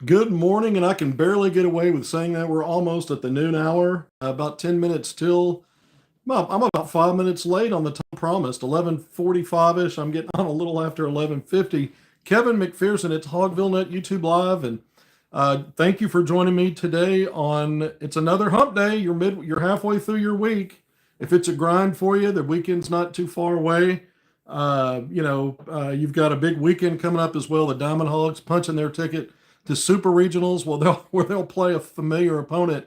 Good morning, and I can barely get away with saying that we're almost at the noon hour. About 10 minutes till. Well, I'm about 5 minutes late on the time promised. 11:45ish. I'm getting on a little after 11:50. Kevin McPherson, it's HogvilleNET YouTube Live, and thank you for joining me today. On it's another hump day. You're halfway through your week. If it's a grind for you, the weekend's not too far away. You've got a big weekend coming up as well. The Diamond Hogs punching their ticket to Super Regionals, where they'll play a familiar opponent,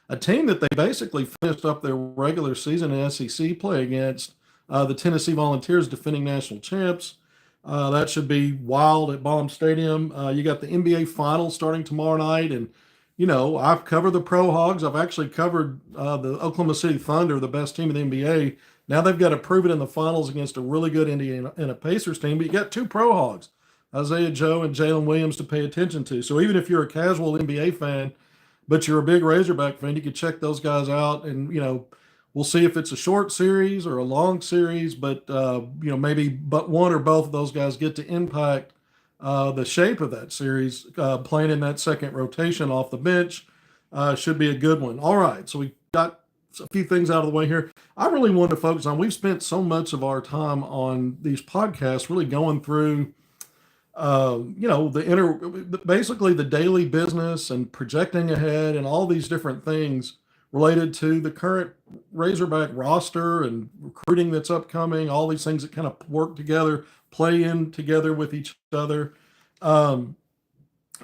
a team that they basically finished up their regular season in SEC play against, the Tennessee Volunteers, defending national champs. That should be wild at Baum Stadium. You got the NBA Finals starting tomorrow night, and I've covered the Pro Hogs. I've actually covered the Oklahoma City Thunder, the best team in the NBA. Now they've got to prove it in the finals against a really good Indiana and a Pacers team. But you got two Pro Hogs, Isaiah Joe and Jalen Williams, to pay attention to. So even if you're a casual NBA fan, but you're a big Razorback fan, you can check those guys out. And we'll see if it's a short series or a long series. But maybe but one or both of those guys get to impact the shape of that series. Playing in that second rotation off the bench should be a good one. All right, so we got a few things out of the way here. I really want to focus on. We've spent so much of our time on these podcasts, really going through basically the daily business and projecting ahead and all these different things related to the current Razorback roster and recruiting that's upcoming, all these things that kind of work together, play in together with each other. And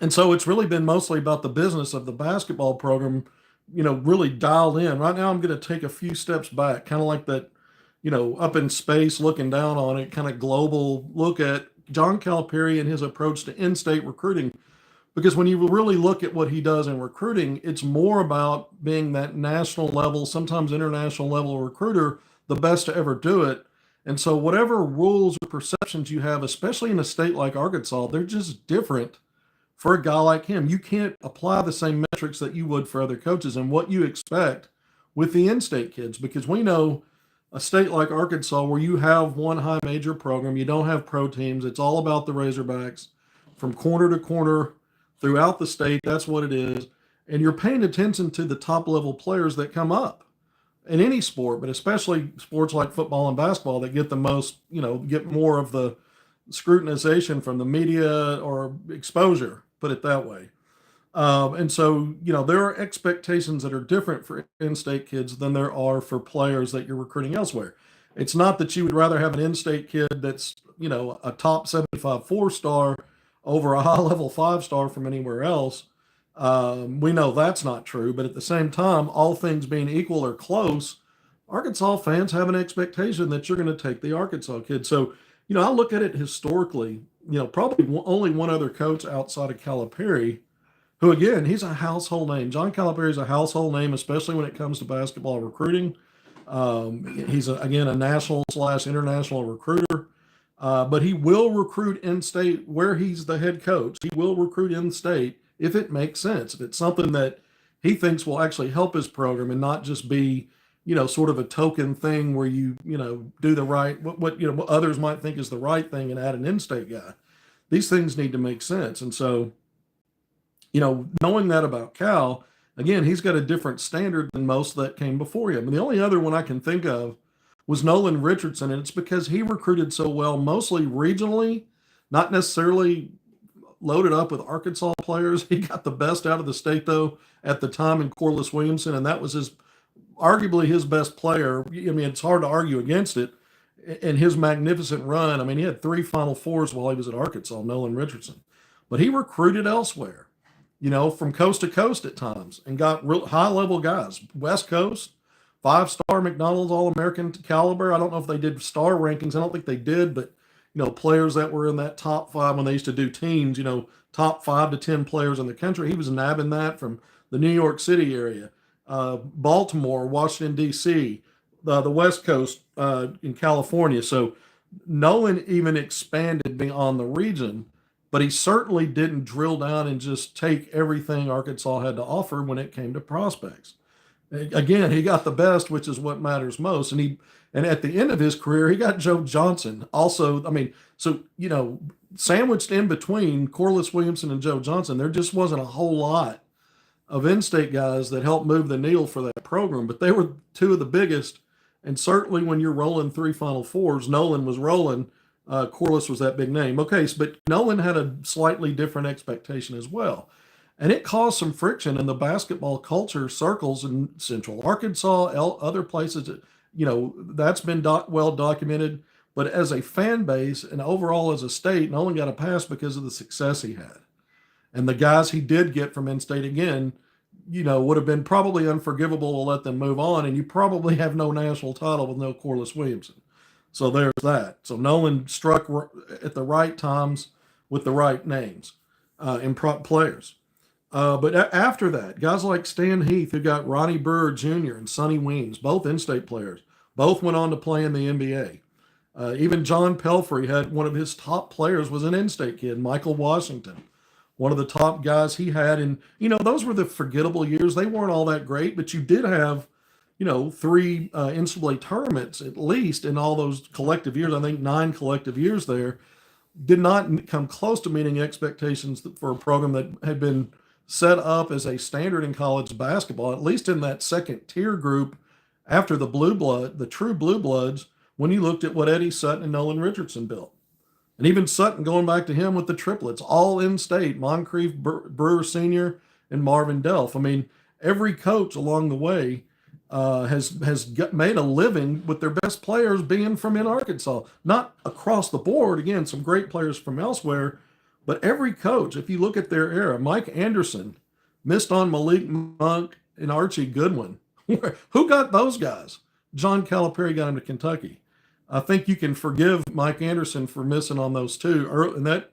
so it's really been mostly about the business of the basketball program, really dialed in. Right now, I'm going to take a few steps back, kind of like that, up in space, looking down on it, kind of global look at John Calipari and his approach to in-state recruiting. Because when you really look at what he does in recruiting, it's more about being that national level, sometimes international level recruiter, the best to ever do it. And so whatever rules or perceptions you have, especially in a state like Arkansas, they're just different for a guy like him. You can't apply the same metrics that you would for other coaches and what you expect with the in-state kids, because we know a state like Arkansas, where you have one high major program, you don't have pro teams. It's all about the Razorbacks from corner to corner throughout the state. That's what it is. And you're paying attention to the top level players that come up in any sport, but especially sports like football and basketball that get the most, get more of the scrutinization from the media or exposure, put it that way. And so, there are expectations that are different for in-state kids than there are for players that you're recruiting elsewhere. It's not that you would rather have an in-state kid that's, a top 75 4-star over a high-level 5-star from anywhere else. We know that's not true, but at the same time, all things being equal or close, Arkansas fans have an expectation that you're going to take the Arkansas kid. So, I look at it historically, probably only one other coach outside of Calipari, who, again, he's a household name. John Calipari is a household name, especially when it comes to basketball recruiting. He's, again, a national/international recruiter. But he will recruit in-state where he's the head coach. He will recruit in-state if it makes sense, if it's something that he thinks will actually help his program and not just be, sort of a token thing where you do the right, what others might think is the right thing and add an in-state guy. These things need to make sense. And so, knowing that about Cal, again, he's got a different standard than most that came before him. And the only other one I can think of was Nolan Richardson, and it's because he recruited so well, mostly regionally, not necessarily loaded up with Arkansas players. He got the best out of the state, though, at the time in Corliss Williamson, and that was arguably his best player. I mean, it's hard to argue against it. In his magnificent run, I mean, he had 3 Final Fours while he was at Arkansas, Nolan Richardson. But he recruited elsewhere, from coast to coast at times, and got real high-level guys. West Coast, 5-star McDonald's All-American caliber. I don't know if they did star rankings. I don't think they did, but, players that were in that top 5 when they used to do teams, top 5 to 10 players in the country. He was nabbing that from the New York City area, Baltimore, Washington, D.C., the West Coast in California. So Nolan even expanded beyond the region, but he certainly didn't drill down and just take everything Arkansas had to offer when it came to prospects. Again, he got the best, which is what matters most. And And at the end of his career, he got Joe Johnson. Also, I mean, so, sandwiched in between Corliss Williamson and Joe Johnson, there just wasn't a whole lot of in-state guys that helped move the needle for that program, but they were two of the biggest. And certainly when you're rolling three Final Fours, Nolan was rolling. Corliss was that big name. Okay, but Nolan had a slightly different expectation as well. And it caused some friction in the basketball culture circles in Central Arkansas, other places. That's been well documented. But as a fan base and overall as a state, Nolan got a pass because of the success he had. And the guys he did get from in-state, again, would have been probably unforgivable to let them move on. And you probably have no national title with no Corliss Williamson. So there's that. So Nolan struck at the right times with the right names and players. But after that, guys like Stan Heath, who got Ronnie Brewer Jr. and Sonny Weems, both in-state players, both went on to play in the NBA. Even John Pelfrey had one of his top players was an in-state kid, Michael Washington, one of the top guys he had. And, those were the forgettable years. They weren't all that great, but you did have, three NCAA tournaments at least in all those collective years. I think 9 collective years there. Did not come close to meeting expectations for a program that had been set up as a standard in college basketball, at least in that second tier group after the true blue bloods, when you looked at what Eddie Sutton and Nolan Richardson built. And even Sutton, going back to him with the triplets, all in-state, Moncrief, Brewer Sr., and Marvin Delph. I mean, every coach along the way has made a living with their best players being from in Arkansas. Not across the board, again, some great players from elsewhere, but every coach, if you look at their era, Mike Anderson missed on Malik Monk and Archie Goodwin. Who got those guys? John Calipari got him to Kentucky. I think you can forgive Mike Anderson for missing on those two and that,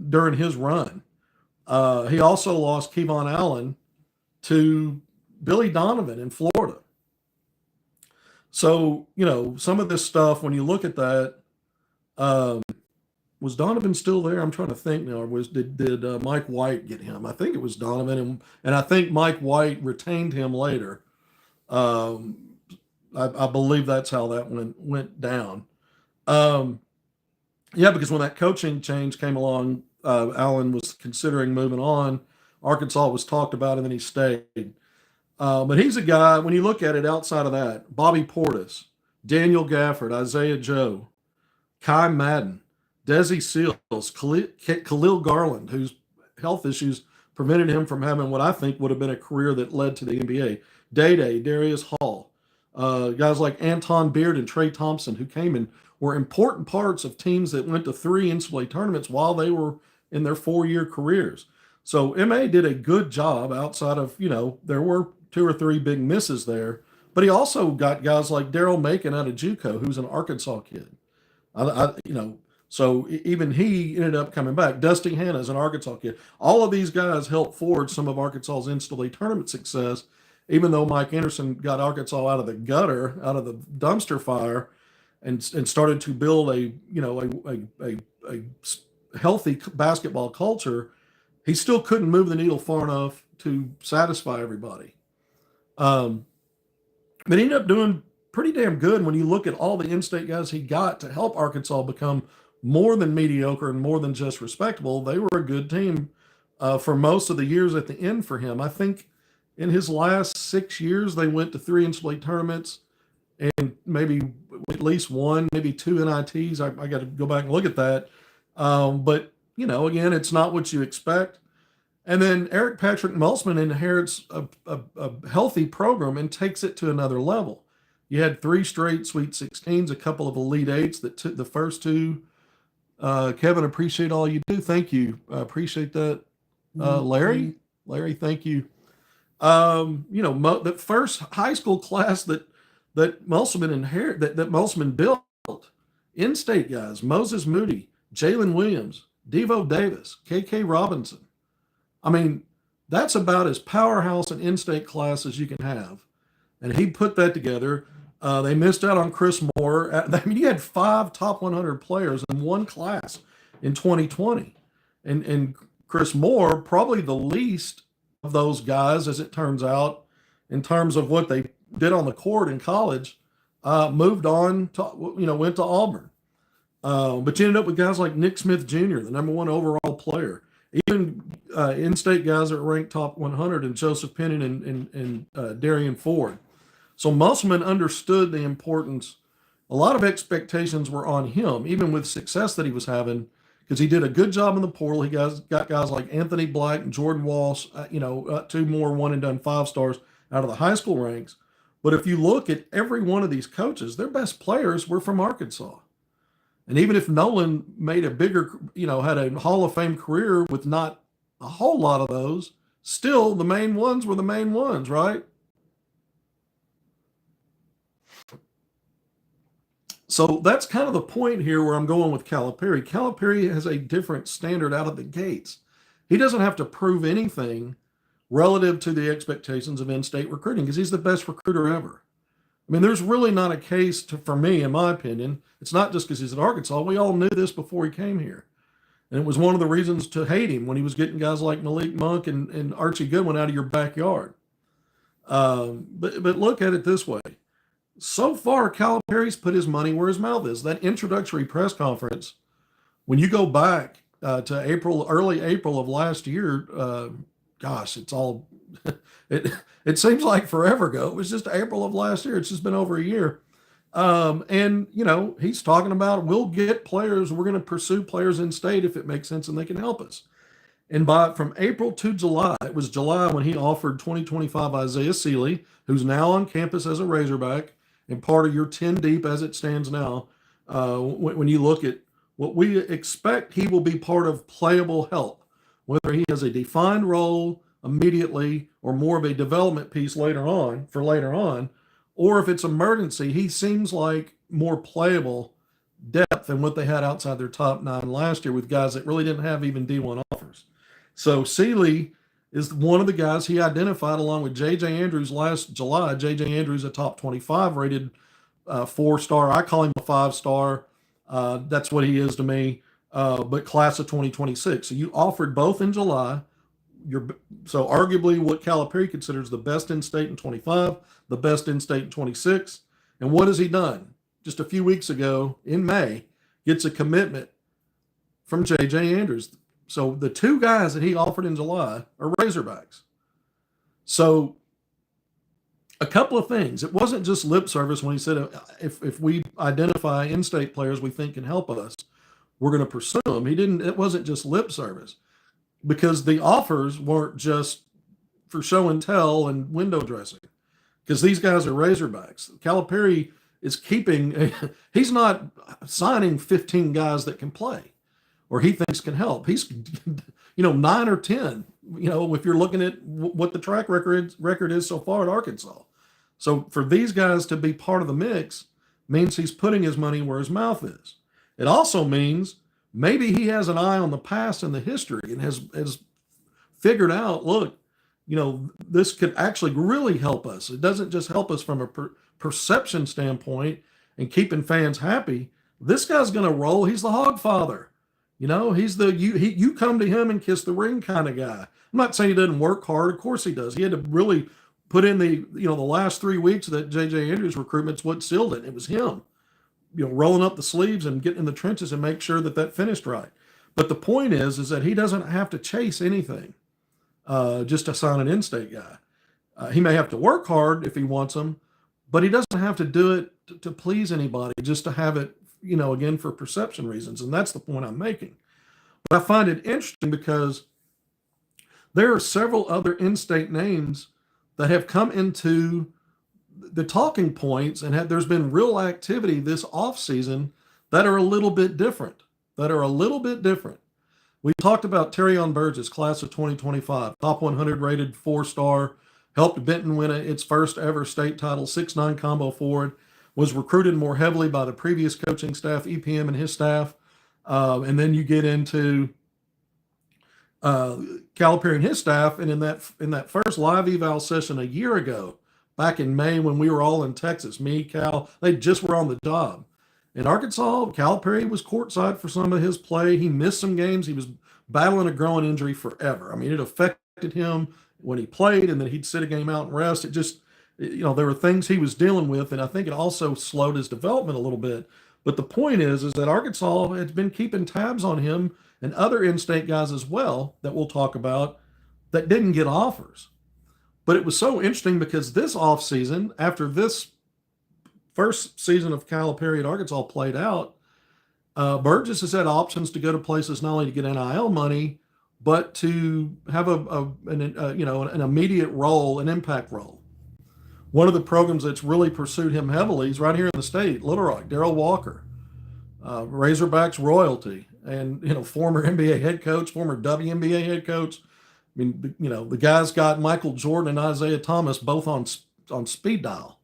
during his run. He also lost Kevon Allen to Billy Donovan in Florida. So, some of this stuff, when you look at that, was Donovan still there? I'm trying to think now. Did Mike White get him? I think it was Donovan, and I think Mike White retained him later. I believe that's how that went down. Because when that coaching change came along, Allen was considering moving on. Arkansas was talked about, and then he stayed. But he's a guy, when you look at it outside of that, Bobby Portis, Daniel Gafford, Isaiah Joe, Kai Madden, Desi Seals, Khalil Garland, whose health issues prevented him from having what I think would have been a career that led to the NBA. Day-Day, Darius Hall, guys like Anton Beard and Trey Thompson, who came and were important parts of teams that went to 3 NCAA tournaments while they were in their 4-year careers. So MA did a good job outside of, there were 2 or 3 big misses there, but he also got guys like Daryl Macon out of JUCO, who's an Arkansas kid. So even he ended up coming back. Dusty Hanna is an Arkansas kid. All of these guys helped forge some of Arkansas's NCAA tournament success, even though Mike Anderson got Arkansas out of the gutter, out of the dumpster fire, and started to build a healthy basketball culture. He still couldn't move the needle far enough to satisfy everybody. But he ended up doing pretty damn good when you look at all the in-state guys he got to help Arkansas become more than mediocre and more than just respectable. They were a good team for most of the years at the end for him. I think in his last 6 years, they went to 3 NCAA tournaments and maybe at least 1, maybe 2 NITs. I got to go back and look at that. But, again, it's not what you expect. And then Eric Patrick Musselman inherits a healthy program and takes it to another level. You had 3 straight Sweet 16s, a couple of Elite 8s that took the first 2. Kevin, appreciate all you do. Thank you. I appreciate that. Larry, thank you. The first high school class that Musselman that Musselman built, in-state guys, Moses Moody, Jalen Williams, Devo Davis, KK Robinson. I mean, that's about as powerhouse an in-state class as you can have. And he put that together. They missed out on Chris Moore. You had 5 top 100 players in one class in 2020. And Chris Moore, probably the least of those guys, as it turns out, in terms of what they did on the court in college. moved on to, went to Auburn. But you ended up with guys like Nick Smith Jr., the number one overall player. Even in-state guys that ranked top 100, and Joseph Penning and Darian Ford. So Musselman understood the importance. A lot of expectations were on him, even with success that he was having, because he did a good job in the portal. He got guys like Anthony Black and Jordan Walsh, two more one-and-done 5-stars out of the high school ranks. But if you look at every one of these coaches, their best players were from Arkansas. And even if Nolan made a bigger, had a Hall of Fame career with not a whole lot of those, still the main ones were the main ones, right? So that's kind of the point here where I'm going with Calipari. Calipari has a different standard out of the gates. He doesn't have to prove anything relative to the expectations of in-state recruiting because he's the best recruiter ever. I mean, there's really not a case for me, in my opinion. It's not just because he's at Arkansas. We all knew this before he came here. And it was one of the reasons to hate him when he was getting guys like Malik Monk and Archie Goodwin out of your backyard. But look at it this way. So far, Calipari's put his money where his mouth is. That introductory press conference, when you go back to early April of last year, gosh, it's all it seems like forever ago. It was just April of last year. It's just been over a year. And he's talking about we'll get players. We're going to pursue players in state if it makes sense and they can help us. And from April to July, it was July when he offered 2025 Isaiah Seeley, who's now on campus as a Razorback and part of your 10 deep as it stands now. When you look at what we expect, he will be part of playable help, whether he has a defined role immediately or more of a development piece later on, or if it's emergency, he seems like more playable depth than what they had outside their top 9 last year with guys that really didn't have even D1 offers. So Seeley is one of the guys he identified along with J.J. Andrews last July. J.J. Andrews, a top 25 rated 4-star. I call him a 5-star. That's what he is to me, but class of 2026. So you offered both in July. So arguably what Calipari considers the best in-state in 25, the best in-state in 26. And what has he done? Just a few weeks ago in May, gets a commitment from J.J. Andrews. So the 2 guys that he offered in July are Razorbacks. So a couple of things. It wasn't just lip service when he said, if we identify in-state players we think can help us, we're going to pursue them. It wasn't just lip service, because the offers weren't just for show and tell and window dressing, because these guys are Razorbacks. Calipari is he's not signing 15 guys that can play or he thinks can help. He's, 9 or 10, if you're looking at what the track record is so far at Arkansas. So for these guys to be part of the mix means he's putting his money where his mouth is. It also means maybe he has an eye on the past and the history and has figured out, look, this could actually really help us. It doesn't just help us from a perception standpoint and keeping fans happy. This guy's going to roll. He's the hog father. He's you come to him and kiss the ring kind of guy. I'm not saying he doesn't work hard. Of course he does. He had to really put in the last 3 weeks of that J.J. Andrews recruitment's what sealed it. It was him, rolling up the sleeves and getting in the trenches and make sure that finished right. But the point is that he doesn't have to chase anything just to sign an in-state guy. He may have to work hard if he wants them, but he doesn't have to do it to please anybody, just to have it, again, for perception reasons. And that's the point I'm making. But I find it interesting because there are several other in-state names that have come into the talking points and there's been real activity this offseason that are a little bit different. We talked about Terrion Burgess, class of 2025, top 100 rated 4-star, helped Benton win its first ever state title, 6'9" combo forward, was recruited more heavily by the previous coaching staff, EPM and his staff. And then you get into Calipari and his staff. And in that first live eval session a year ago, back in May when we were all in Texas, me, Cal, they just were on the job. In Arkansas, Calipari was courtside for some of his play. He missed some games. He was battling a growing injury forever. I mean, it affected him when he played, and then he'd sit a game out and rest. there were things he was dealing with, and I think it also slowed his development a little bit. But the point is that Arkansas has been keeping tabs on him and other in-state guys as well that we'll talk about that didn't get offers. But it was so interesting because this offseason, after this first season of Calipari at Arkansas played out, Burgess has had options to go to places not only to get NIL money, but to have an immediate role, an impact role. One of the programs that's really pursued him heavily is right here in the state, Little Rock, Darrell Walker, Razorbacks royalty, and former NBA head coach, former WNBA head coach. I mean, the guys got Michael Jordan and Isaiah Thomas both on speed dial.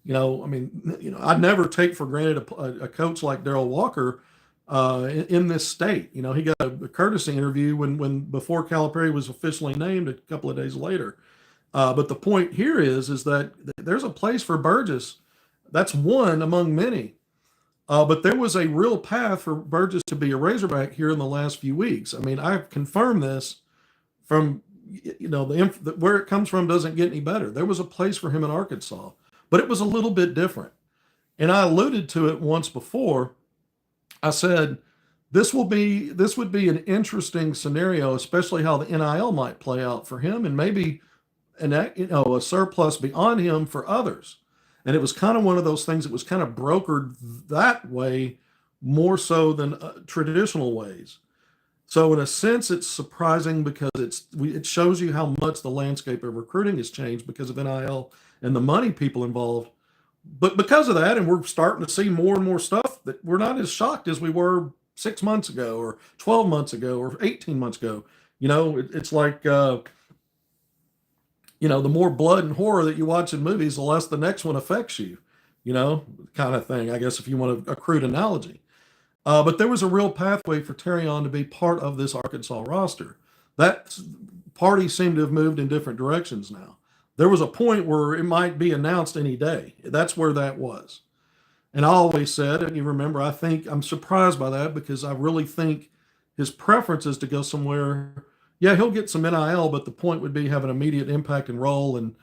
I'd never take for granted a coach like Darrell Walker in this state. He got a courtesy interview before Calipari was officially named a couple of days later. But the point here is that there's a place for Burgess. That's one among many. But there was a real path for Burgess to be a Razorback here in the last few weeks. I mean, I've confirmed this from, where it comes from doesn't get any better. There was a place for him in Arkansas, but it was a little bit different. And I alluded to it once before. I said, this would be an interesting scenario, especially how the NIL might play out for him and maybe a surplus beyond him for others. And it was kind of one of those things that was kind of brokered that way more so than traditional ways. So in a sense, it's surprising because it shows you how much the landscape of recruiting has changed because of NIL and the money people involved. But because of that, and we're starting to see more and more stuff, that we're not as shocked as we were 6 months ago or 12 months ago or 18 months ago. It's like, the more blood and horror that you watch in movies, the less the next one affects you, kind of thing, I guess, if you want a crude analogy. But there was a real pathway for Terrion to be part of this Arkansas roster. That party seemed to have moved in different directions now. There was a point where it might be announced any day. That's where that was. And I always said, and you remember, I think I'm surprised by that because I really think his preference is to go somewhere. Yeah, he'll get some NIL, but the point would be have an immediate impact and role and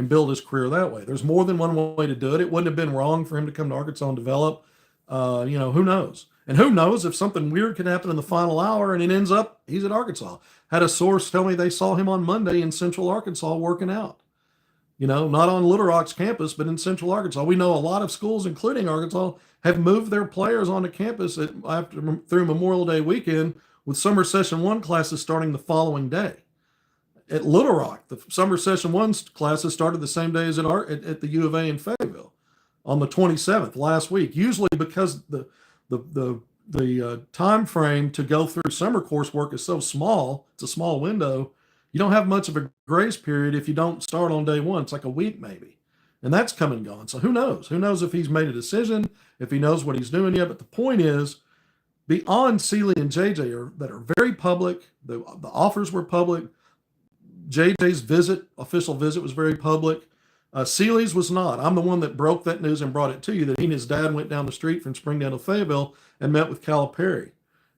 build his career that way. There's more than one way to do it. It wouldn't have been wrong for him to come to Arkansas and develop. Who knows? And who knows if something weird can happen in the final hour and it ends up he's at Arkansas. Had a source tell me they saw him on Monday in Central Arkansas working out. Not on Little Rock's campus, but in Central Arkansas. We know a lot of schools, including Arkansas, have moved their players onto campus through Memorial Day weekend with summer session 1 classes starting the following day. At Little Rock, the summer session 1 classes started the same day as at the U of A in Fayetteville on the 27th last week. Usually because the time frame to go through summer coursework is so small, it's a small window, you don't have much of a grace period if you don't start on day 1. It's like a week maybe. And that's come and gone. So who knows? Who knows if he's made a decision, if he knows what he's doing yet. But the point is, beyond Sealy and JJ that are very public, the offers were public. JJ's official visit was very public. Sealy's was not. I'm the one that broke that news and brought it to you, that he and his dad went down the street from Springdale to Fayetteville and met with Calipari.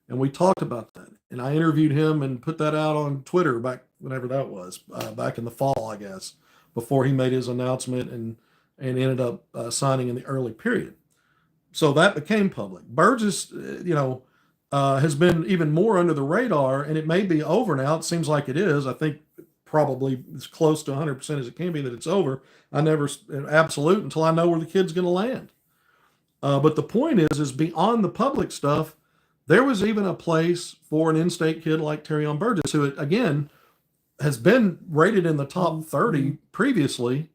And we talked about that. And I interviewed him and put that out on Twitter back whenever that was, back in the fall, I guess, before he made his announcement and ended up signing in the early period. So that became public. Burgess, has been even more under the radar, and it may be over now. It seems like it is. I think probably as close to 100% as it can be that it's over. I never absolute until I know where the kid's going to land. But the point is beyond the public stuff, there was even a place for an in-state kid like Terrion Burgess, who, again, has been rated in the top 30 previously,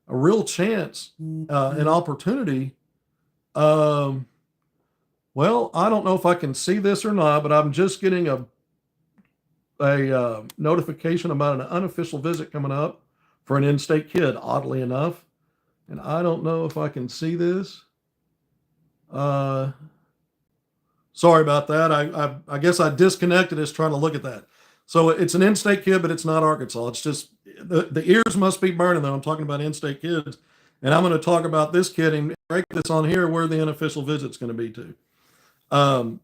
a real chance, an opportunity. Well, I don't know if I can see this or not, but I'm just getting a notification about an unofficial visit coming up for an in-state kid, oddly enough. And I don't know if I can see this. Sorry about that. I guess I disconnected us trying to look at that. So it's an in-state kid, but it's not Arkansas. It's just the ears must be burning, though. I'm talking about in-state kids. And I'm going to talk about this kid and break this on here where the unofficial visit's going to be to. All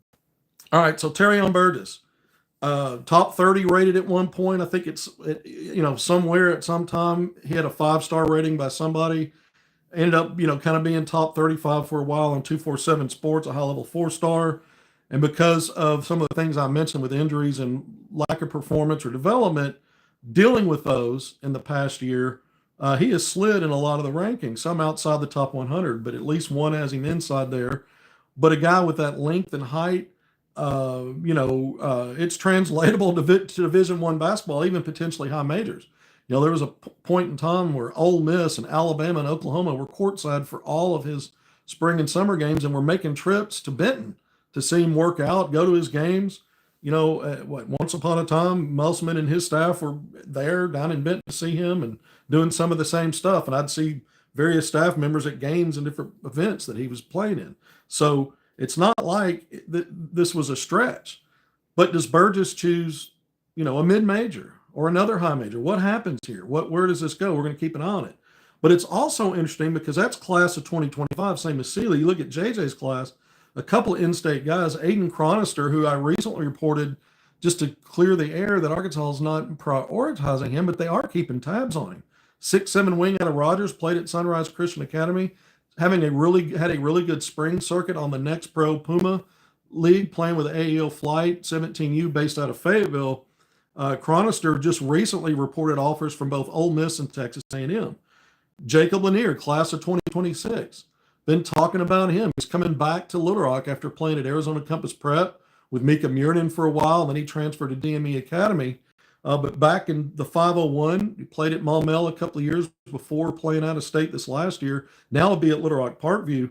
right, so Terrion Burgess. Top 30 rated at one point. I think somewhere at some time he had a 5-star rating by somebody. Ended up, kind of being top 35 for a while on 247 Sports, a high level 4-star. And because of some of the things I mentioned with injuries and lack of performance or development, dealing with those in the past year, he has slid in a lot of the rankings, some outside the top 100, but at least one has him inside there. But a guy with that length and height, it's translatable to Division One basketball, even potentially high majors. There was a point in time where Ole Miss and Alabama and Oklahoma were courtside for all of his spring and summer games, and were making trips to Benton to see him work out, go to his games. Once upon a time, Musselman and his staff were there down in Benton to see him and doing some of the same stuff. And I'd see various staff members at games and different events that he was playing in. So it's not like this was a stretch. But does Burgess choose, a mid-major or another high major? What happens here? Where does this go? We're going to keep an eye on it. But it's also interesting because that's class of 2025, same as Sealy. You look at JJ's class, a couple of in-state guys, Aiden Chronister, who I recently reported, just to clear the air, that Arkansas is not prioritizing him, but they are keeping tabs on him. 6'7" wing out of Rogers, played at Sunrise Christian Academy, had a really good spring circuit on the Next Pro Puma League, playing with AEO Flight 17U based out of Fayetteville. Chronister just recently reported offers from both Ole Miss and Texas A&M. Jacob Lanier, class of 2026. Been talking about him. He's coming back to Little Rock after playing at Arizona Compass Prep with Mika Murnin for a while. Then he transferred to DME Academy. But back in the 501, he played at Maumelle a couple of years before playing out of state this last year. Now he'll be at Little Rock Parkview.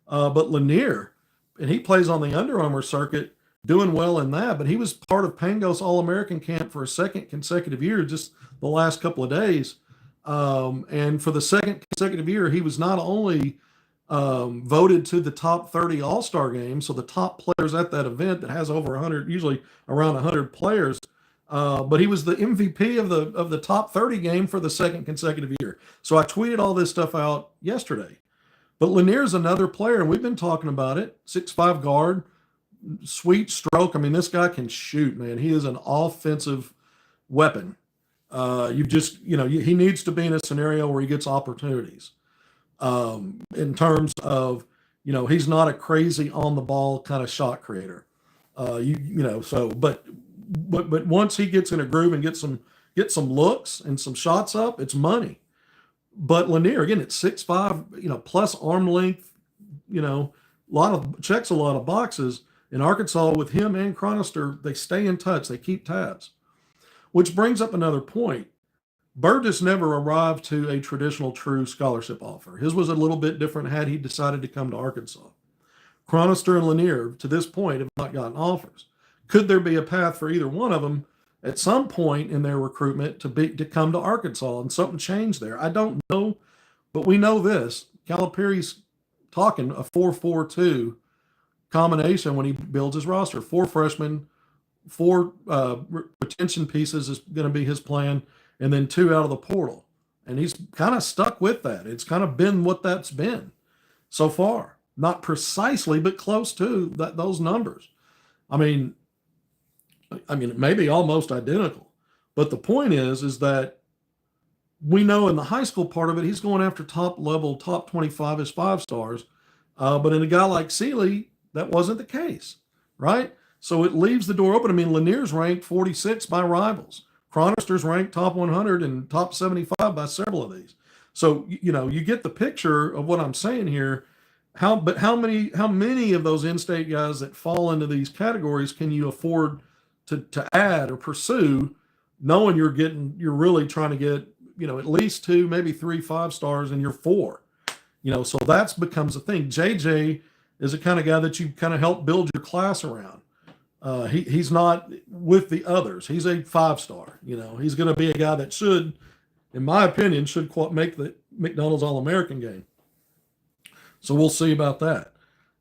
But Lanier, and he plays on the Under Armour circuit, doing well in that. But he was part of Pangos All-American camp for a second consecutive year, just the last couple of days. And for the second consecutive year, he was not only voted to the top 30 All-Star game, so the top players at that event that has over 100, usually around 100 players, but he was the MVP of the top 30 game for the second consecutive year. So I tweeted all this stuff out yesterday. But Lanier's another player, and we've been talking about it. 6'5" guard, sweet stroke. I mean, this guy can shoot, man. He is an offensive weapon. He needs to be in a scenario where he gets opportunities. In terms of, he's not a crazy on the ball kind of shot creator. But once he gets in a groove and get some looks and some shots up, it's money. But Lanier, again, it's 6'5", plus arm length, checks a lot of boxes. In Arkansas, with him and Chronister, they stay in touch, they keep tabs. Which brings up another point. Burgess never arrived to a traditional true scholarship offer. His was a little bit different had he decided to come to Arkansas. Chronister and Lanier, to this point, have not gotten offers. Could there be a path for either one of them at some point in their recruitment to come to Arkansas and something change there? I don't know, but we know this. Calipari's talking a 4-4-2 combination when he builds his roster. 4 freshmen, 4 retention pieces is going to be his plan, and then 2 out of the portal. And he's kind of stuck with that. It's kind of been what that's been so far. Not precisely, but close to those numbers. I mean, it may be almost identical. But the point is that we know in the high school part of it, he's going after top level, top 25 as 5-stars. But in a guy like Sealy, that wasn't the case, right? So it leaves the door open. I mean, Lanier's ranked 46 by rivals. Chronister's ranked top 100 and top 75 by several of these. So, you get the picture of what I'm saying here. How many of those in-state guys that fall into these categories can you afford to add or pursue, knowing you're really trying to get, at least 2, maybe 3 5-stars, and you're 4. So that becomes a thing. JJ is the kind of guy that you kind of help build your class around. He's not with the others. He's a 5-star. He's going to be a guy that should, in my opinion, make the McDonald's All-American game. So we'll see about that.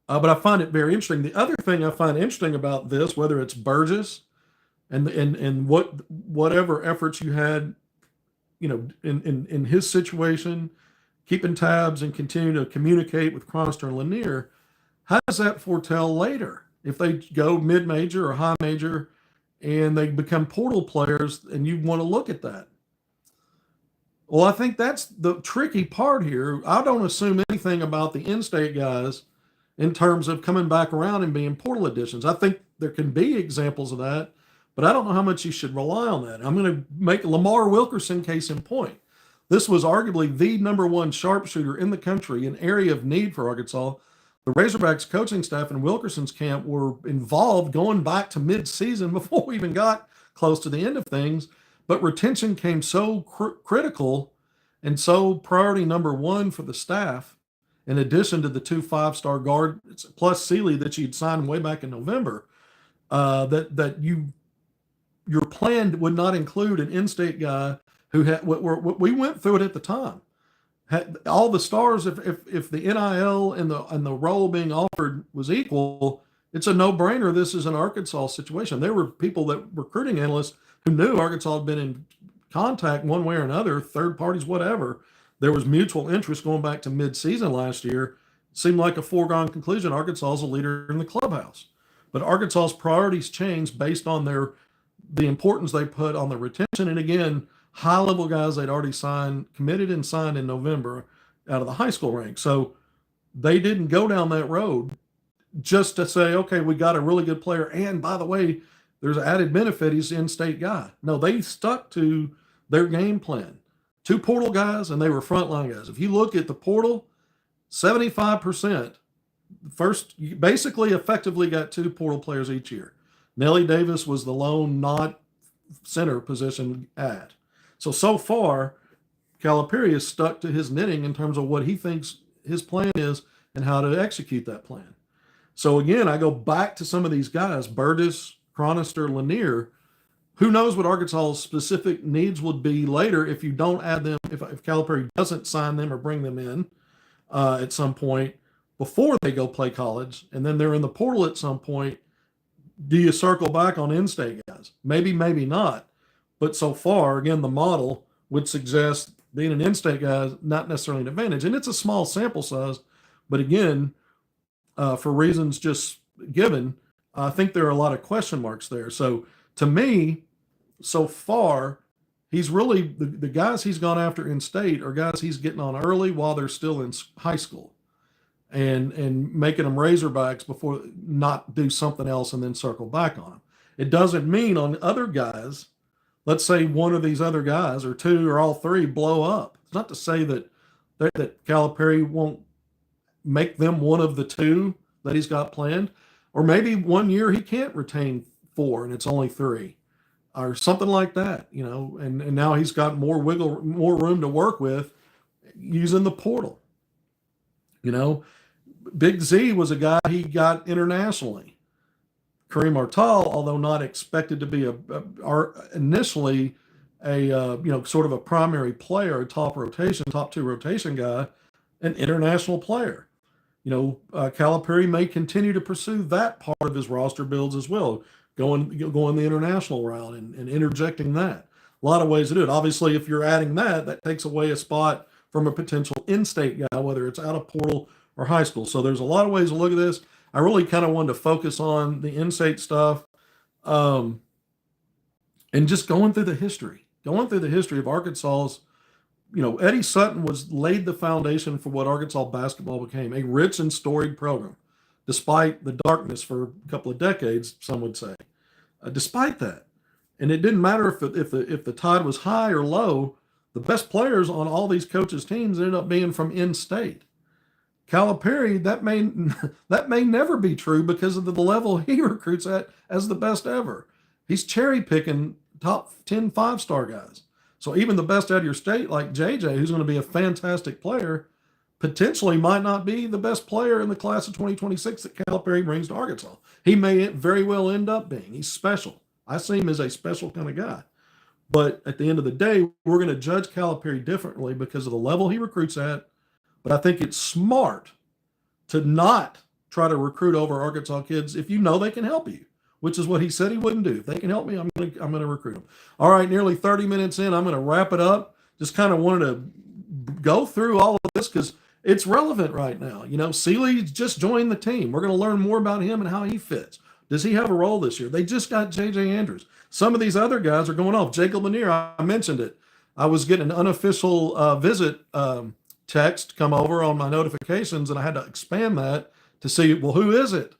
But I find it very interesting. The other thing I find interesting about this, whether it's Burgess and whatever efforts you had, in his situation, keeping tabs and continuing to communicate with Chronister and Lanier, how does that foretell later? If they go mid-major or high major and they become portal players, and you want to look at that. Well, I think that's the tricky part here. I don't assume anything about the in-state guys in terms of coming back around and being portal additions. I think there can be examples of that, but I don't know how much you should rely on that. I'm going to make Lamar Wilkerson case in point. This was arguably the number one sharpshooter in the country, an area of need for Arkansas. The Razorbacks coaching staff in Wilkerson's camp were involved going back to mid-season before we even got close to the end of things. But retention came so critical and so priority number one for the staff, in addition to the 2 5-star guards plus Seeley that you'd signed way back in November, that your plan would not include an in-state guy who had we went through it at the time. Had all the stars, if the NIL and the role being offered was equal, it's a no-brainer. This is an Arkansas situation. There were people that recruiting analysts who knew Arkansas had been in contact one way or another, third parties, whatever. There was mutual interest going back to mid-season last year. It seemed like a foregone conclusion. Arkansas is a leader in the clubhouse. But Arkansas's priorities changed based on the importance they put on the retention. And again, high-level guys they'd already committed and signed in November out of the high school ranks. So they didn't go down that road just to say, okay, we got a really good player. And by the way, there's an added benefit, he's an in-state guy. No, they stuck to their game plan. 2 portal guys, and they were frontline guys. If you look at the portal, 75% first, you basically effectively got 2 portal players each year. Nellie Davis was the lone not center position add. So far, Calipari is stuck to his knitting in terms of what he thinks his plan is and how to execute that plan. So again, I go back to some of these guys, Burtis, Chronister, Lanier. Who knows what Arkansas's specific needs would be later if you don't add them, if Calipari doesn't sign them or bring them in at some point before they go play college, and then they're in the portal at some point. Do you circle back on in-state guys? Maybe, maybe not. But so far, again, the model would suggest being an in-state guy is not necessarily an advantage. And it's a small sample size. But again, for reasons just given, I think there are a lot of question marks there. So to me, so far, he's really the guys he's gone after in state are guys he's getting on early while they're still in high school, and making them Razorbacks before not do something else and then circle back on them. It doesn't mean on other guys, let's say one of these other guys or 2 or all 3 blow up. It's not to say that Calipari won't make them one of the 2 that he's got planned, or maybe one year he can't retain 4 and it's only 3 or something like that, and now he's got more room to work with using the portal. Big Z was a guy he got internationally. Kareem Artal, although not expected to be initially sort of a primary player, a top 2 rotation guy, an international player. Calipari may continue to pursue that part of his roster builds as well, going the international route and interjecting that. A lot of ways to do it. Obviously, if you're adding that takes away a spot from a potential in-state guy, whether it's out of portal or high school. So there's a lot of ways to look at this. I really kind of wanted to focus on the in-state stuff, and just going through the history of Arkansas's. Eddie Sutton laid the foundation for what Arkansas basketball became, a rich and storied program, despite the darkness for a couple of decades, some would say. Despite that, and it didn't matter if the tide was high or low, the best players on all these coaches' teams ended up being from in-state. Calipari, that may never be true because of the level he recruits at as the best ever. He's cherry picking top 10 5-star guys. So even the best out of your state, like JJ, who's going to be a fantastic player, potentially might not be the best player in the class of 2026 that Calipari brings to Arkansas. He may very well end up being. He's special. I see him as a special kind of guy. But at the end of the day, we're going to judge Calipari differently because of the level he recruits at. But I think it's smart to not try to recruit over Arkansas kids if you know they can help you, which is what he said he wouldn't do. If they can help me, I'm going to recruit them. All right, nearly 30 minutes in, I'm going to wrap it up. Just kind of wanted to go through all of this because it's relevant right now. Seeley just joined the team. We're going to learn more about him and how he fits. Does he have a role this year? They just got J.J. Andrews. Some of these other guys are going off. Jacob Lanier, I mentioned it. I was getting an unofficial visit text come over on my notifications, and I had to expand that to see, well, who is it?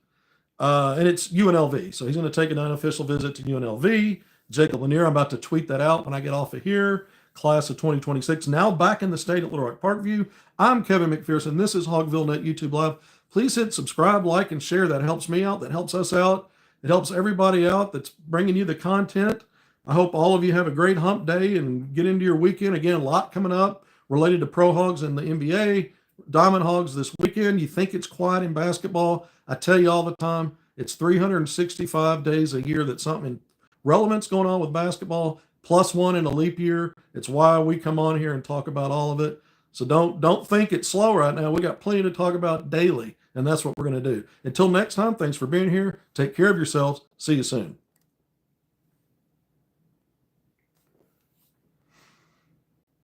And it's UNLV. So he's going to take an unofficial visit to UNLV. Jacob Lanier, I'm about to tweet that out when I get off of here. Class of 2026, now back in the state at Little Rock Parkview. I'm Kevin McPherson. This is HogvilleNET YouTube Live. Please hit subscribe, like, and share. That helps me out. That helps us out. It helps everybody out that's bringing you the content. I hope all of you have a great hump day and get into your weekend. Again, a lot coming up related to Pro Hogs and the NBA. Diamond Hogs this weekend. You think it's quiet in basketball. I tell you all the time, it's 365 days a year that something relevant's going on with basketball, plus one in a leap year. It's why we come on here and talk about all of it. So don't think it's slow right now. We got plenty to talk about daily, and that's what we're going to do. Until next time, thanks for being here. Take care of yourselves. See you soon.